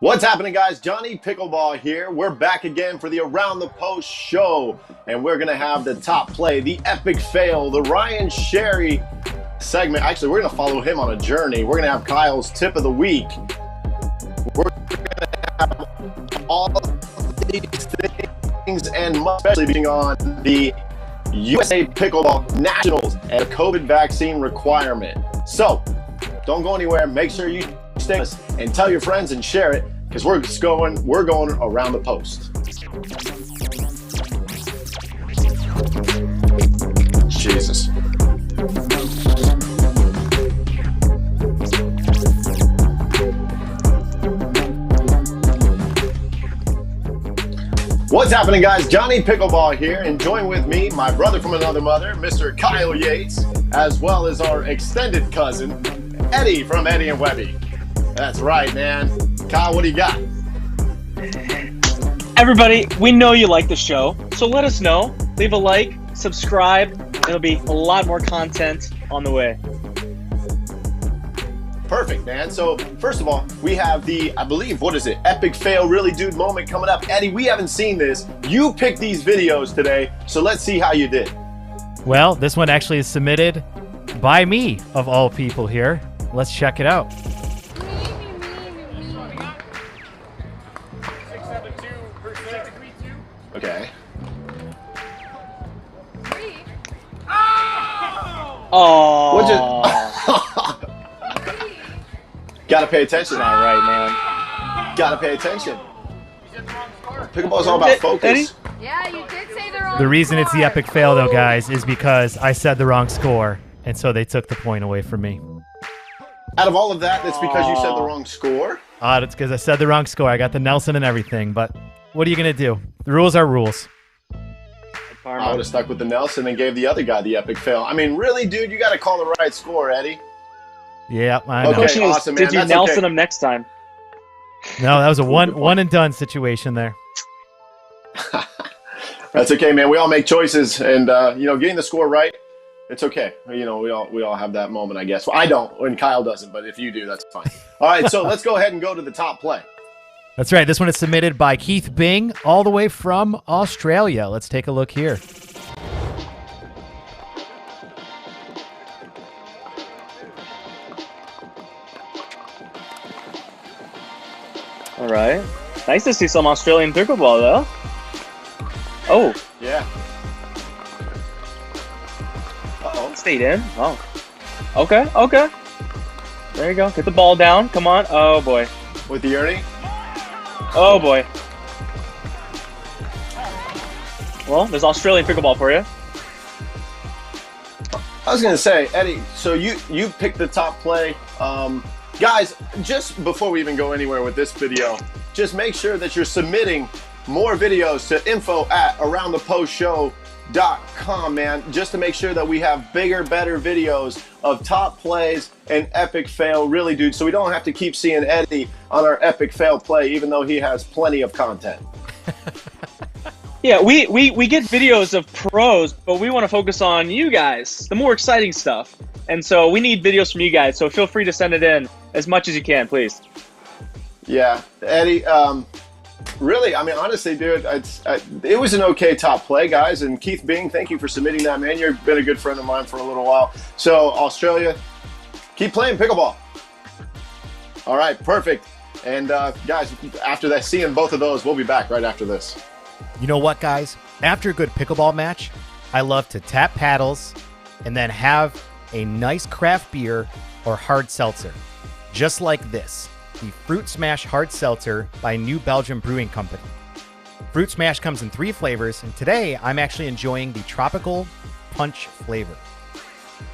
What's happening, guys? Johnny Pickleball here. We're back again for the Around the Post show, and we're going to have the top play, the epic fail, the Ryan Sherry segment. Actually, we're going to follow him on a journey. We're going to have Kyle's tip of the week. We're going to have all these things and much, especially being on the USA Pickleball Nationals and a COVID vaccine requirement. So, don't go anywhere. Make sure you stay with us and tell your friends and share it, because we're going around the post. Jesus. What's happening, guys? Johnny Pickleball here, and join with me, my brother from another mother, Mr. Kyle Yates, as well as our extended cousin, Eddie from Eddie and Webby. That's right, man. Kyle, what do you got? Everybody, we know you like the show, so let us know. Leave a like, subscribe. There'll be a lot more content on the way. Perfect, man. So, first of all, we have the, I believe, what is it? Epic fail, really dude moment coming up. Eddie, we haven't seen this. You picked these videos today, so let's see how you did. Well, this one actually is submitted by me, of all people here. Let's check it out. Okay. Oh, Gotta pay attention. all right, man. Gotta pay attention. Pickleball's all about focus. Eddie? Yeah, you did say the wrong The reason it's the score. epic fail, though, guys, is because I said the wrong score, and so they took the point away from me. Out of all of that, that's because you said the wrong score. That's because I said the wrong score. I got the Nelson and everything, but what are you going to do? The rules are rules. I would have stuck with the Nelson and gave the other guy the epic fail. I mean, really, dude, you got to call the right score, Eddie. Yeah, I know. Okay. Question is, awesome, man. did you That's Nelson okay. him next time? No, that was a one and done situation there. That's okay, man. We all make choices, and getting the score right, it's okay. We all have that moment, I guess. Well, I don't, and Kyle doesn't, but if you do, that's fine. All right, so let's go ahead and go to the top play. That's right. This one is submitted by Keith Bing, all the way from Australia. Let's take a look here. All right. Nice to see some Australian pickleball, though. Oh, Yeah. Uh-oh. stayed in. Oh. Okay, okay. There you go. Get the ball down. Come on. Oh, boy. With the Ernie? Oh, boy. Well, there's Australian pickleball for you. I was going to say, Eddie, so you picked the top play. Guys, just before we even go anywhere with this video, just make sure that you're submitting more videos to info@aroundthepostshow.com, man, just to make sure that we have bigger, better videos of top plays and epic fail, really, dude, so we don't have to keep seeing Eddie on our epic fail play, even though he has plenty of content. Yeah, we get videos of pros, but we want to focus on you guys, the more exciting stuff. And so we need videos from you guys, so feel free to send it in as much as you can, please. Yeah, Eddie, really, I mean, honestly, dude, it was an okay top play, guys. And Keith Bing, thank you for submitting that, man. You've been a good friend of mine for a little while. So, Australia, keep playing pickleball. All right, perfect. And, guys, after that, seeing both of those, we'll be back right after this. You know what, guys? After a good pickleball match, I love to tap paddles and then have a nice craft beer or hard seltzer. Just like this, the Fruit Smash Hard Seltzer by New Belgium Brewing Company. Fruit Smash comes in 3 flavors, and today I'm actually enjoying the Tropical Punch flavor.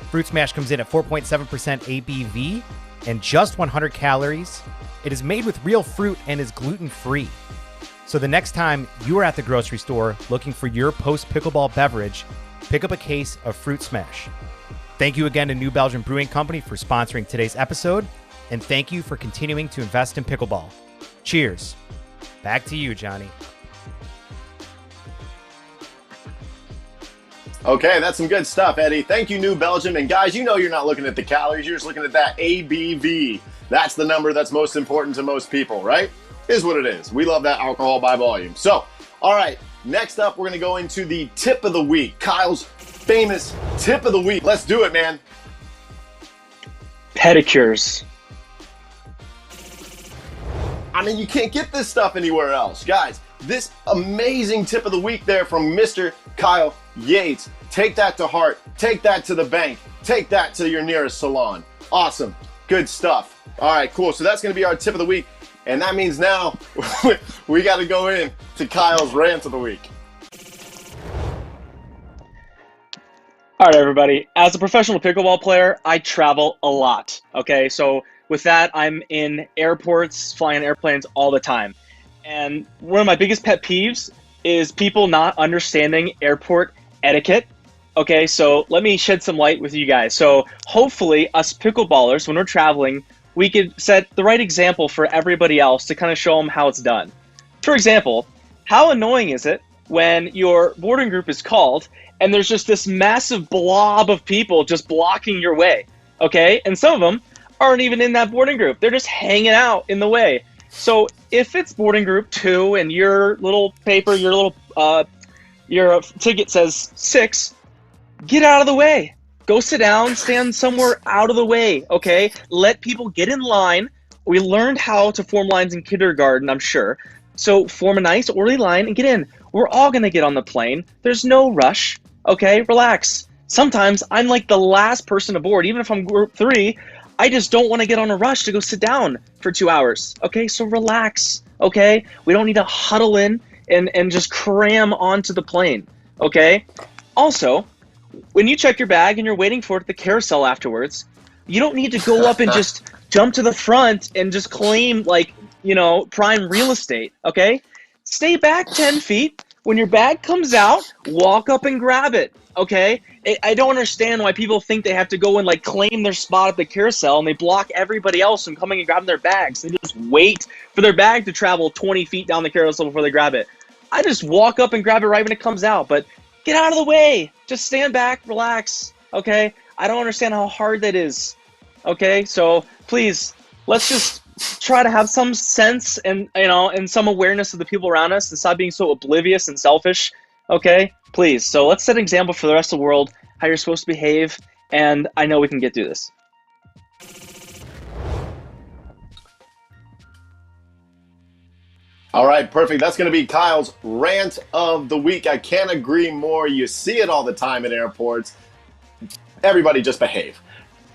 Fruit Smash comes in at 4.7% ABV and just 100 calories. It is made with real fruit and is gluten-free. So the next time you are at the grocery store looking for your post-pickleball beverage, pick up a case of Fruit Smash. Thank you again to New Belgium Brewing Company for sponsoring today's episode, and thank you for continuing to invest in pickleball. Cheers. Back to you, Johnny. Okay, that's some good stuff, Eddie. Thank you, New Belgium. And guys, you know you're not looking at the calories. You're just looking at that ABV. That's the number that's most important to most people, right? is what it is. We love that alcohol by volume. So, all right, next up, we're going to go into the tip of the week. Kyle's famous tip of the week. Let's do it, man. Pedicures. I mean, you can't get this stuff anywhere else. Guys, this amazing tip of the week there from Mr. Kyle Yates. Take that to heart. Take that to the bank. Take that to your nearest salon. Awesome. Good stuff. All right, cool. So that's going to be our tip of the week. And that means now we got to go in to Kyle's rant of the week. All right, everybody. As a professional pickleball player, I travel a lot. Okay, so with that, I'm in airports, flying airplanes all the time. And one of my biggest pet peeves is people not understanding airport etiquette. Okay, so let me shed some light with you guys. So hopefully us pickleballers, when we're traveling, we could set the right example for everybody else to kind of show them how it's done. For example, how annoying is it when your boarding group is called and there's just this massive blob of people just blocking your way, okay? And some of them aren't even in that boarding group. They're just hanging out in the way. So if it's boarding group 2 and your little paper, your ticket says 6, get out of the way. Go sit down, stand somewhere out of the way, okay? Let people get in line. We learned how to form lines in kindergarten, I'm sure. So form a nice orderly line and get in. We're all gonna get on the plane. There's no rush, okay? Relax. Sometimes I'm like the last person aboard, even if I'm group 3, I just don't want to get on a rush to go sit down for 2 hours. Okay, so relax. Okay, we don't need to huddle in and just cram onto the plane. Okay. Also, when you check your bag and you're waiting for it at the carousel afterwards, you don't need to go up and just jump to the front and just claim like, you know, prime real estate. Okay, stay back 10 feet. When your bag comes out, walk up and grab it. Okay, I don't understand why people think they have to go and like claim their spot at the carousel and they block everybody else from coming and grabbing their bags. They just wait for their bag to travel 20 feet down the carousel before they grab it. I just walk up and grab it right when it comes out, but get out of the way. Just stand back, relax. Okay, I don't understand how hard that is. Okay, so please, let's just try to have some sense and, you know, and some awareness of the people around us and stop being so oblivious and selfish. Okay, please. So let's set an example for the rest of the world, how you're supposed to behave, and I know we can get through this. All right, perfect. That's going to be Kyle's rant of the week. I can't agree more. You see it all the time in airports. Everybody just behave.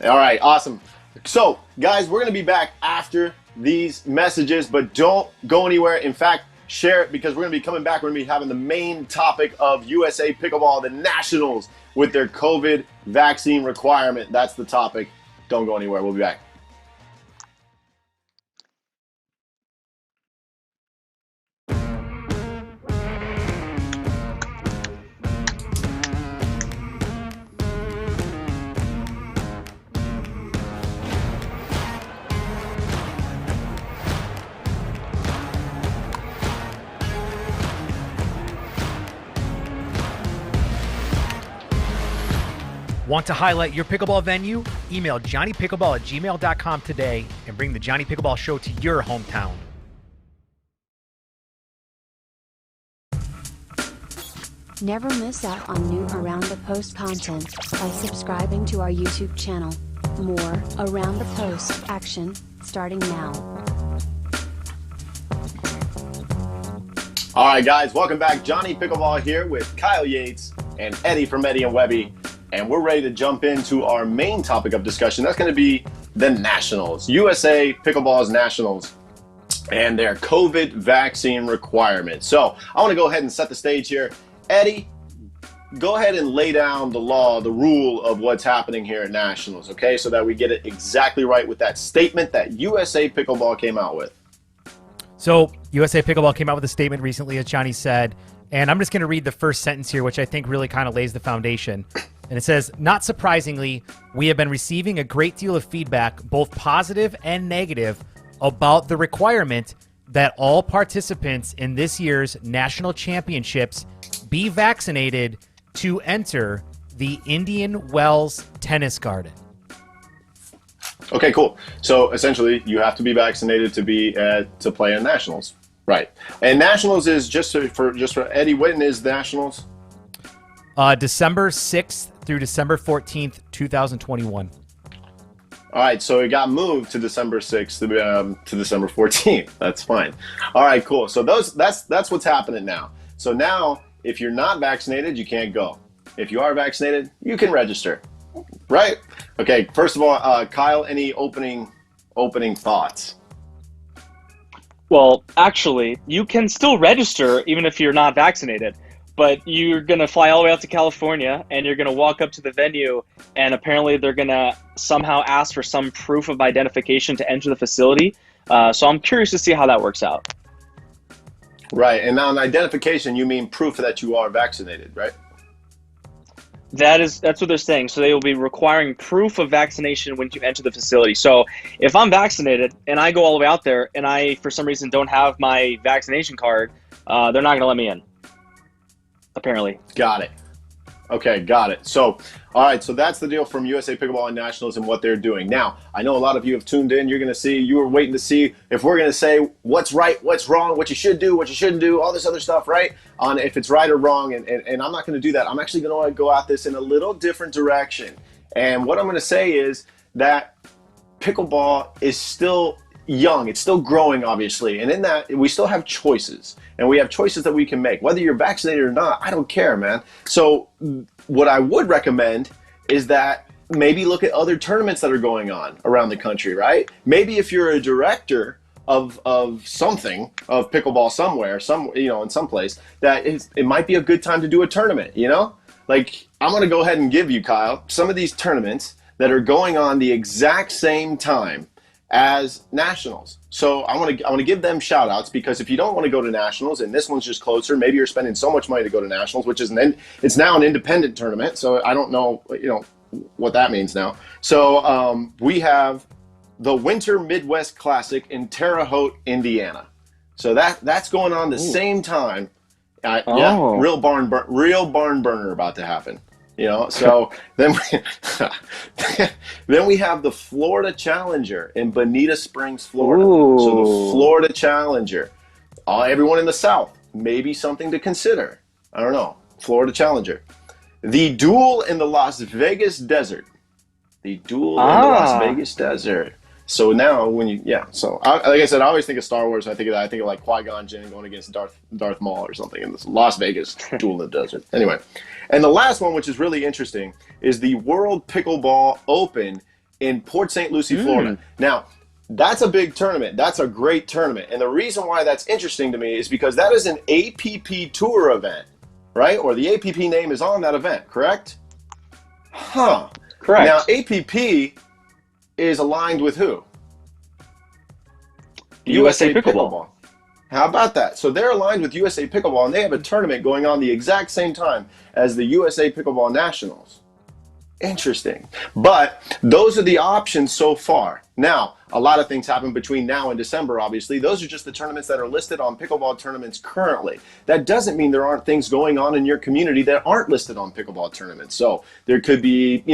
All right, awesome. So, guys, we're going to be back after these messages, but don't go anywhere. In fact, share it because we're going to be coming back. We're going to be having the main topic of USA Pickleball, the Nationals, with their COVID vaccine requirement. That's the topic. Don't go anywhere. We'll be back. Want to highlight your pickleball venue? Email johnnypickleball@gmail.com today and bring the Johnny Pickleball Show to your hometown. Never miss out on new Around the Post content by subscribing to our YouTube channel. More Around the Post action starting now. All right, guys, welcome back. Johnny Pickleball here with Kyle Yates and Eddie from Eddie and Webby. And we're ready to jump into our main topic of discussion. That's going to be the Nationals, USA Pickleball's Nationals, and their COVID vaccine requirement. So I want to go ahead and set the stage here. Eddie, go ahead and lay down the law, the rule of what's happening here at Nationals, okay, so that we get it exactly right with that statement that USA Pickleball came out with. So USA Pickleball came out with a statement recently, as Johnny said, and I'm just going to read the first sentence here, which I think really kind of lays the foundation. And it says, not surprisingly, we have been receiving a great deal of feedback, both positive and negative, about the requirement that all participants in this year's national championships be vaccinated to enter the Indian Wells Tennis Garden. Okay, cool. So essentially, you have to be vaccinated to play in nationals, right? And nationals is just for Eddie. When is nationals? December 6th through December 14th, 2021. All right, so it got moved to December 6th to December 14th. That's fine. All right, cool. So that's what's happening now. So now, if you're not vaccinated, you can't go. If you are vaccinated, you can register, right? Okay. First of all, Kyle, any opening thoughts? Well, actually, you can still register even if you're not vaccinated, but you're going to fly all the way out to California and you're going to walk up to the venue, and apparently they're going to somehow ask for some proof of identification to enter the facility. So I'm curious to see how that works out. Right. And on identification, you mean proof that you are vaccinated, right? That's what they're saying. So they will be requiring proof of vaccination when you enter the facility. So if I'm vaccinated and I go all the way out there and I, for some reason, don't have my vaccination card, they're not going to let me in, apparently. Got it. Okay, got it. So, all right, so that's the deal from USA Pickleball and Nationals and what they're doing. Now, I know a lot of you have tuned in. You were waiting to see if we're going to say what's right, what's wrong, what you should do, what you shouldn't do, all this other stuff, right? On if it's right or wrong, and I'm not going to do that. I'm actually going to go at this in a little different direction. And what I'm going to say is that pickleball is still young. It's still growing, obviously. And in that, we still have choices. And we have choices that we can make. Whether you're vaccinated or not, I don't care, man. So what I would recommend is that maybe look at other tournaments that are going on around the country, right? Maybe if you're a director of something, of pickleball somewhere, in some place, it might be a good time to do a tournament, you know? Like, I'm going to go ahead and give you, Kyle, some of these tournaments that are going on the exact same time as nationals. So I want to give them shout outs, because if you don't want to go to nationals and this one's just closer, maybe you're spending so much money to go to nationals, which is it's now an independent tournament. So I don't know, what that means now. So we have the Winter Midwest Classic in Terre Haute, Indiana. So that's going on the same time. Yeah, real barn burner about to happen. So then we have the Florida Challenger in Bonita Springs, Florida. Ooh. So the Florida Challenger, everyone in the South, maybe something to consider. I don't know. Florida Challenger. The Duel in the Las Vegas Desert. The Duel in the Las Vegas Desert. So now like I said, I always think of Star Wars. I think of like Qui-Gon Jinn going against Darth Maul or something in this Las Vegas Duel in the Desert. Anyway, and the last one, which is really interesting, is the World Pickleball Open in Port St. Lucie, Florida. Now, that's a big tournament. That's a great tournament. And the reason why that's interesting to me is because that is an APP Tour event, right? Or the APP name is on that event, correct? Huh. Correct. Now, APP is aligned with who? USA Pickleball. How about that? So they're aligned with USA Pickleball, and they have a tournament going on the exact same time as the USA Pickleball Nationals. Interesting. But those are the options so far. Now, a lot of things happen between now and December, obviously. Those are just the tournaments that are listed on Pickleball Tournaments currently. That doesn't mean there aren't things going on in your community that aren't listed on Pickleball Tournaments. So there could be,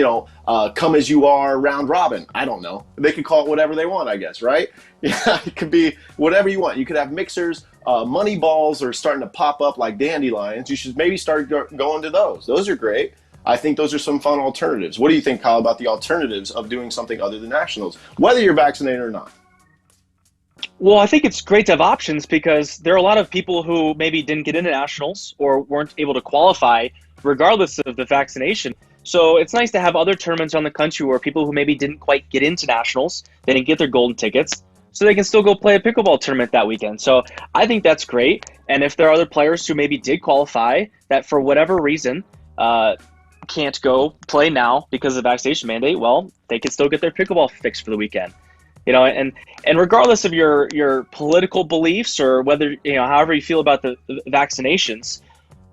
come as you are round robin. I don't know. They could call it whatever they want, I guess, right? Yeah, it could be whatever you want. You could have mixers. Money balls are starting to pop up like dandelions. You should maybe start going to those. Those are great. I think those are some fun alternatives. What do you think, Kyle, about the alternatives of doing something other than nationals, whether you're vaccinated or not? Well, I think it's great to have options, because there are a lot of people who maybe didn't get into nationals or weren't able to qualify regardless of the vaccination. So it's nice to have other tournaments around the country where people who maybe didn't quite get into nationals, they didn't get their golden tickets, so they can still go play a pickleball tournament that weekend. So I think that's great. And if there are other players who maybe did qualify that for whatever reason can't go play now because of the vaccination mandate, well, they can still get their pickleball fix for the weekend. And regardless of your political beliefs or whether, however you feel about the vaccinations,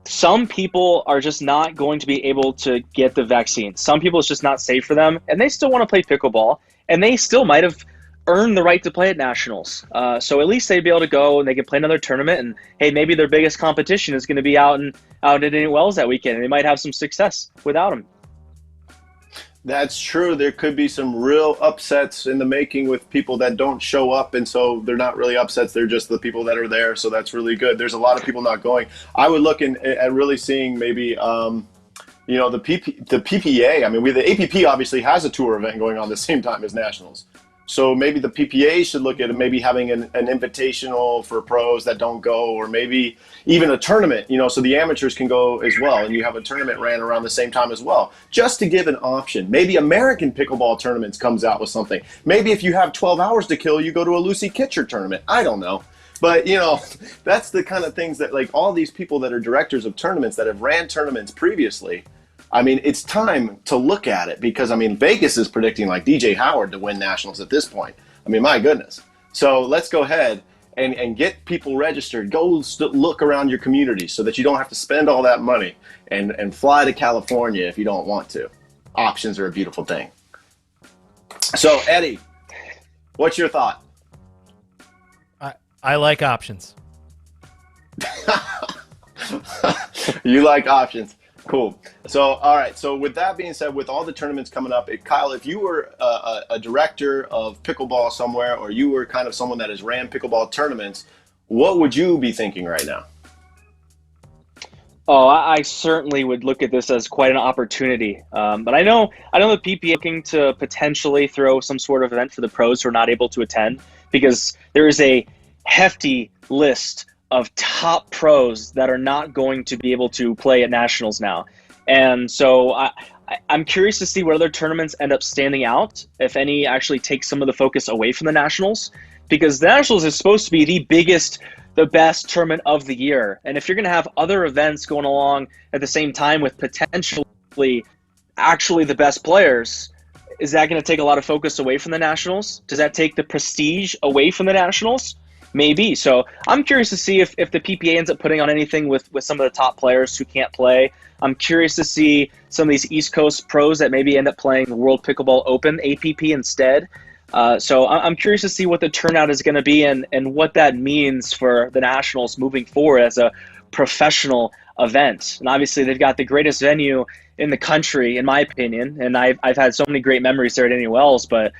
some people are just not going to be able to get the vaccine. Some people, it's just not safe for them, and they still want to play pickleball, and they still might have earned the right to play at nationals. So at least they'd be able to go and they can play another tournament, and hey, maybe their biggest competition is going to be out at Indian Wells that weekend, and they might have some success without them. That's true. There could be some real upsets in the making with people that don't show up, and so they're not really upsets. They're just the people that are there. So that's really good. There's a lot of people not going. I would look at really seeing maybe the PPA. I mean, the APP obviously has a tour event going on the same time as Nationals. So maybe the PPA should look at maybe having an invitational for pros that don't go, or maybe even a tournament, so the amateurs can go as well, and you have a tournament ran around the same time as well, just to give an option. Maybe American Pickleball Tournaments comes out with something. Maybe if you have 12 hours to kill, you go to a Lucy Kitcher tournament. I don't know. But, that's the kind of things that, like, all these people that are directors of tournaments that have ran tournaments previously, I mean, it's time to look at it, because, I mean, Vegas is predicting like DJ Howard to win Nationals at this point. I mean, my goodness. So let's go ahead and get people registered. Go look around your community so that you don't have to spend all that money and fly to California if you don't want to. Options are a beautiful thing. So, Eddie, what's your thought? I like options. You like options. Cool. So, all right. So with that being said, with all the tournaments coming up, Kyle, if you were a director of pickleball somewhere, or you were kind of someone that has ran pickleball tournaments, what would you be thinking right now? Oh, I certainly would look at this as quite an opportunity. But I know the PPA looking to potentially throw some sort of event for the pros who are not able to attend, because there is a hefty list of top pros that are not going to be able to play at Nationals now. And so I'm curious to see what other tournaments end up standing out, if any actually take some of the focus away from the Nationals, because the Nationals is supposed to be the biggest, the best tournament of the year. And if you're going to have other events going along at the same time with potentially actually the best players, is that going to take a lot of focus away from the Nationals? Does that take the prestige away from the Nationals? Maybe. So I'm curious to see if the PPA ends up putting on anything with some of the top players who can't play. I'm curious to see some of these East Coast pros that maybe end up playing the World Pickleball Open APP instead. So I'm curious to see what the turnout is going to be and what that means for the Nationals moving forward as a professional event. And obviously they've got the greatest venue in the country, in my opinion. And I've had so many great memories there at Annie Wells, but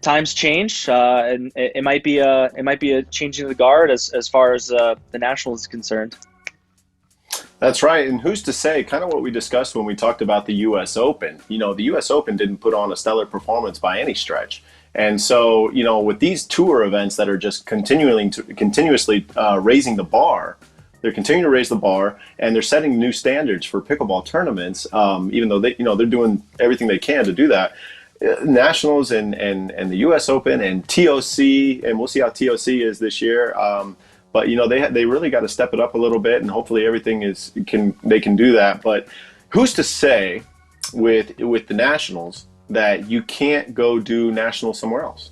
times change, and it might be a changing of the guard as far as the Nationals is concerned. That's right. And who's to say, kind of what we discussed when we talked about the U.S. Open. The U.S. Open didn't put on a stellar performance by any stretch. And so, with these tour events that are just continuously raising the bar, they're continuing to raise the bar, and they're setting new standards for pickleball tournaments, even though they're doing everything they can to do that. Nationals and the U.S. Open and TOC, and we'll see how TOC is this year. But they really got to step it up a little bit, and hopefully everything they can do that. But who's to say with the Nationals that you can't go do Nationals somewhere else?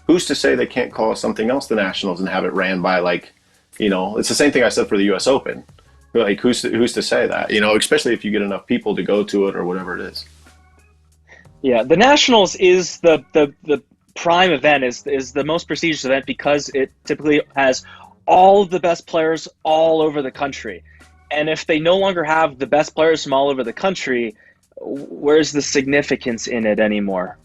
Who's to say they can't call something else the Nationals and have it ran by it's the same thing I said for the U.S. Open. Like who's to say that? Especially if you get enough people to go to it or whatever it is. Yeah, the Nationals is the prime event, is the most prestigious event, because it typically has all of the best players all over the country. And if they no longer have the best players from all over the country, where's the significance in it anymore?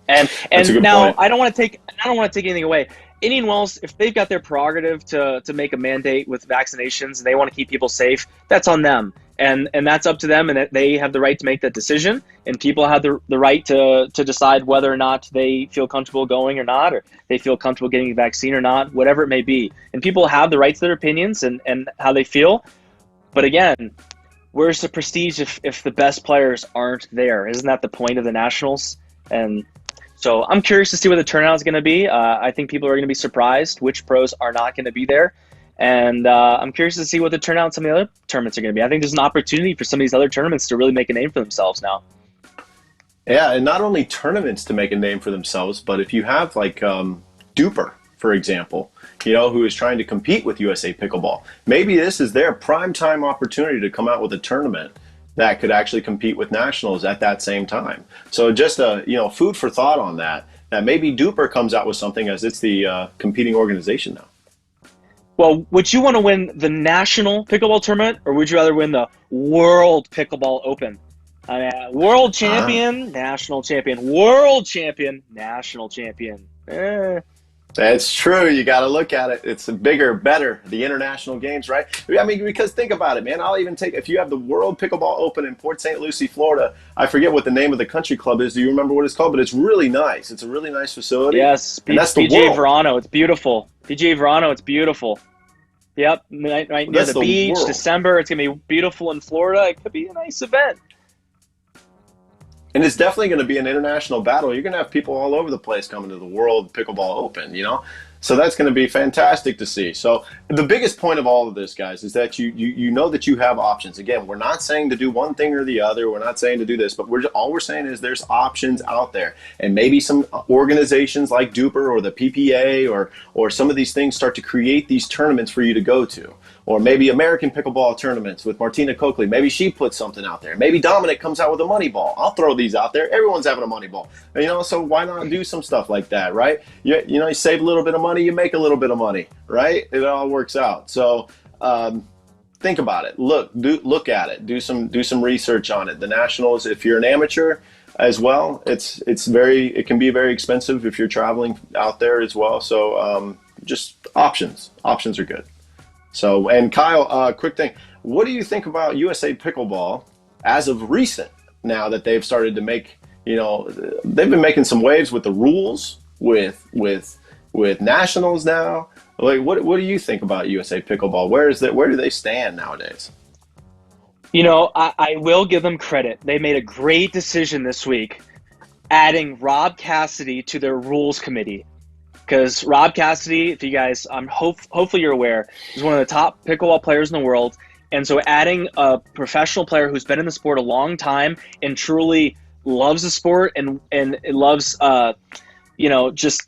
And now point. I don't want to take anything away. Indian Wells, if they've got their prerogative to make a mandate with vaccinations and they want to keep people safe, that's on them. And that's up to them, and they have the right to make that decision, and people have the right to decide whether or not they feel comfortable going or not, or they feel comfortable getting a vaccine or not, whatever it may be. And people have the right to their opinions and how they feel. But again, where's the prestige if the best players aren't there? Isn't that the point of the Nationals? And so I'm curious to see what the turnout is going to be. I think people are going to be surprised which pros are not going to be there. And I'm curious to see what the turnout in some of the other tournaments are going to be. I think there's an opportunity for some of these other tournaments to really make a name for themselves now. Yeah, and not only tournaments to make a name for themselves, but if you have like Duper, for example, who is trying to compete with USA Pickleball, maybe this is their prime time opportunity to come out with a tournament that could actually compete with Nationals at that same time. So just food for thought on that maybe Duper comes out with something, as it's the competing organization now. Well, would you want to win the National Pickleball Tournament, or would you rather win the World Pickleball Open? World champion, national champion, world champion, national champion. That's true. You got to look at it. It's bigger, better, the international games, right? I mean, because think about it, man. I'll even take, if you have the World Pickleball Open in Port St. Lucie, Florida, I forget what the name of the country club is. Do you remember what it's called? But it's really nice. It's a really nice facility. Yes, and that's the PGA world. Verano. It's beautiful. PGA Verano. It's beautiful. Yep, right near the beach, world. December. It's going to be beautiful in Florida. It could be a nice event. And it's definitely going to be an international battle. You're going to have people all over the place coming to the World Pickleball Open, you know? So that's going to be fantastic to see. So the biggest point of all of this, guys, is that you know that you have options. Again, we're not saying to do one thing or the other. We're not saying to do this, but all we're saying is there's options out there. And maybe some organizations like Duper or the PPA or some of these things start to create these tournaments for you to go to. Or maybe American Pickleball tournaments with Martina Coakley. Maybe she puts something out there. Maybe Dominic comes out with a money ball. I'll throw these out there. Everyone's having a money ball. You know, so why not do some stuff like that, right? You know, you save a little bit of money, you make a little bit of money, right? It all works out. So think about it. Look at it. Do some research on it. The Nationals, if you're an amateur as well, it can be very expensive if you're traveling out there as well. So just options. Options are good. So, and Kyle, quick thing. What do you think about USA Pickleball as of recent, now that they've started to make, you know, they've been making some waves with the rules, with nationals now? Like, what do you think about USA Pickleball? Where do they stand nowadays? You know, I will give them credit. They made a great decision this week, adding Rob Cassidy to their rules committee. Because Rob Cassidy, if you guys, hopefully you're aware, is one of the top pickleball players in the world. And so adding a professional player who's been in the sport a long time and truly loves the sport and loves, you know, just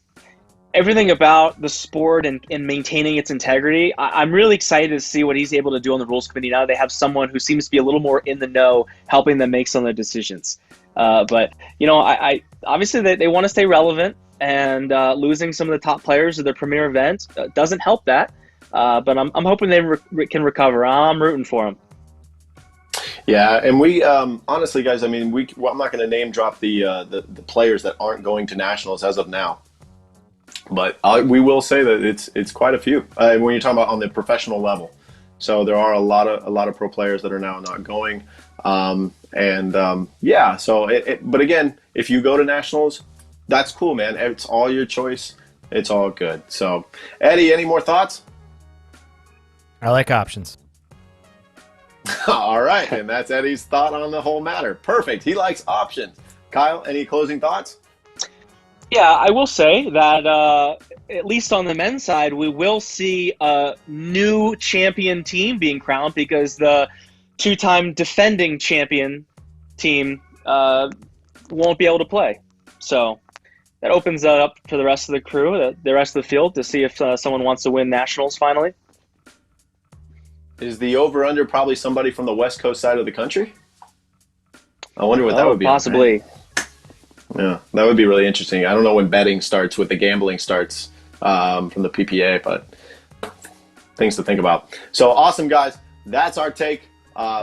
everything about the sport and maintaining its integrity. I'm really excited to see what he's able to do on the rules committee now. They have someone who seems to be a little more in the know, helping them make some of the decisions. But, you know, I obviously they want to stay relevant. And losing some of the top players of their premier event doesn't help that. But I'm hoping they can recover. I'm rooting for them. Yeah, and we honestly, guys, I mean, I'm not going to name drop the players that aren't going to nationals as of now, but we will say that it's quite a few when you're talking about on the professional level. So there are a lot of pro players that are now not going, yeah. So but again, if you go to nationals, that's cool, man. It's all your choice. It's all good. So, Eddie, any more thoughts? I like options. All right, and that's Eddie's thought on the whole matter. Perfect. He likes options. Kyle, any closing thoughts? Yeah, I will say that at least on the men's side, we will see a new champion team being crowned because the two-time defending champion team won't be able to play. So that opens that up for the rest of the crew, the rest of the field, to see if someone wants to win nationals finally. Is the over-under probably somebody from the West Coast side of the country? I wonder what that would be. Possibly. Like. Yeah, that would be really interesting. I don't know when betting starts, what the gambling starts from the PPA, but things to think about. So awesome, guys. That's our take.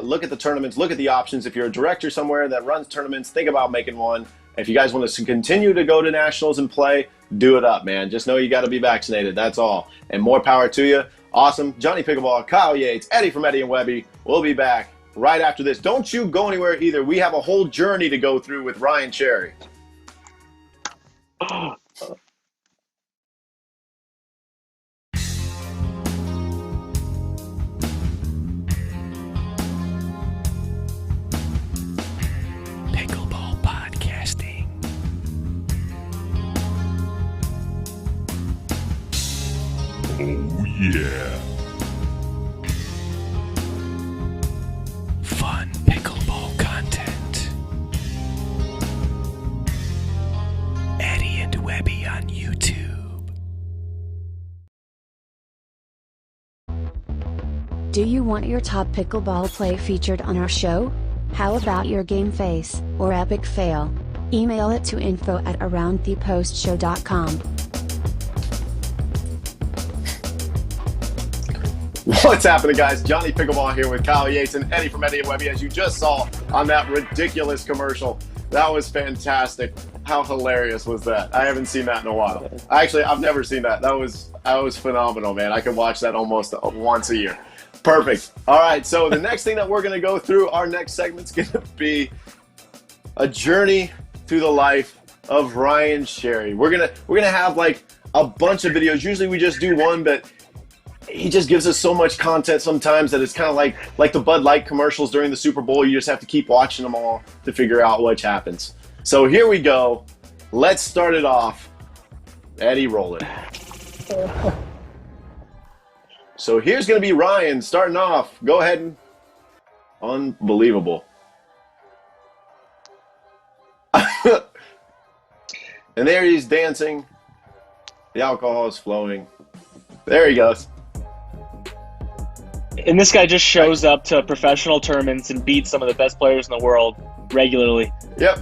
Look at the tournaments. Look at the options. If you're a director somewhere that runs tournaments, think about making one. If you guys want to continue to go to nationals and play, do it up, man. Just know you got to be vaccinated. That's all. And more power to you. Awesome. Johnny Pickleball, Kyle Yates, Eddie from Eddie and Webby. We'll be back right after this. Don't you go anywhere either. We have a whole journey to go through with Ryan Cherry. Pickleball podcasting. Oh yeah. Fun pickleball content. Eddie and Webby on YouTube. Do you want your top pickleball play featured on our show? How about your game face, or epic fail? Email it to info@aroundthepostshow.com. What's happening, guys? Johnny Pickleball here with Kyle Yates and Eddie from Eddie and Webby, as you just saw on that ridiculous commercial. That was fantastic. How hilarious was that? I haven't seen that in a while. Actually, I've never seen that. That was phenomenal, man. I could watch that almost once a year. Perfect. All right, so the next thing that we're going to go through, our next segment's going to be a journey through the life of Ryan Sherry. We're gonna have like a bunch of videos. Usually we just do one, but he just gives us so much content sometimes that it's kind of like the Bud Light commercials during the Super Bowl. You just have to keep watching them all to figure out what happens. So here we go. Let's start it off. Eddie, roll it. So here's going to be Ryan starting off. Go ahead. And unbelievable. And there he's dancing. The alcohol is flowing. There he goes. And this guy just shows up to professional tournaments and beats some of the best players in the world regularly. Yep.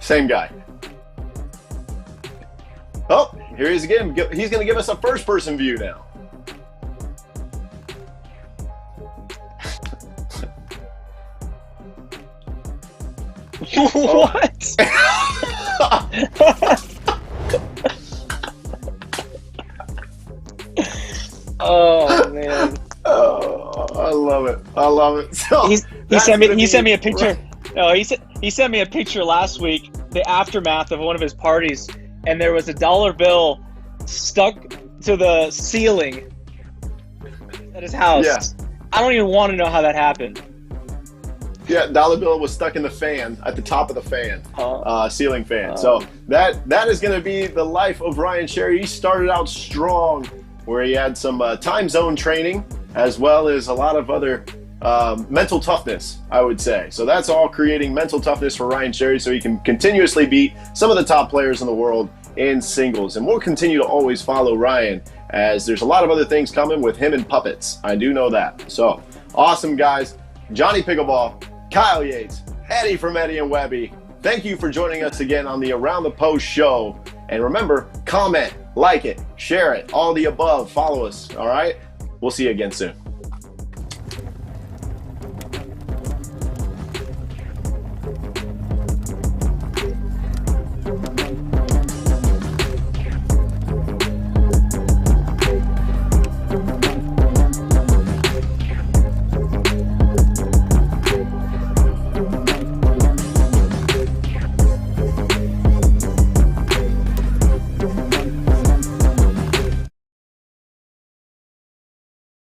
Same guy. Oh, here he is again. He's going to give us a first-person view now. What? Oh man! Oh, I love it. I love it. So he sent me a picture. No, he sent me a picture last week, the aftermath of one of his parties, and there was a dollar bill stuck to the ceiling at his house. Yeah. I don't even want to know how that happened. Yeah, dollar bill was stuck in the fan, at the top of the fan, ceiling fan. So that is going to be the life of Ryan Sherry. He started out strong, where he had some time zone training, as well as a lot of other mental toughness, I would say. So that's all creating mental toughness for Ryan Sherry, so he can continuously beat some of the top players in the world in singles. And we'll continue to always follow Ryan, as there's a lot of other things coming with him and puppets. I do know that. So awesome, guys. Johnny Pickleball, Kyle Yates, Eddie from Eddie and Webby. Thank you for joining us again on the Around the Post show. And remember, comment, like it, share it, all the above. Follow us, all right? We'll see you again soon.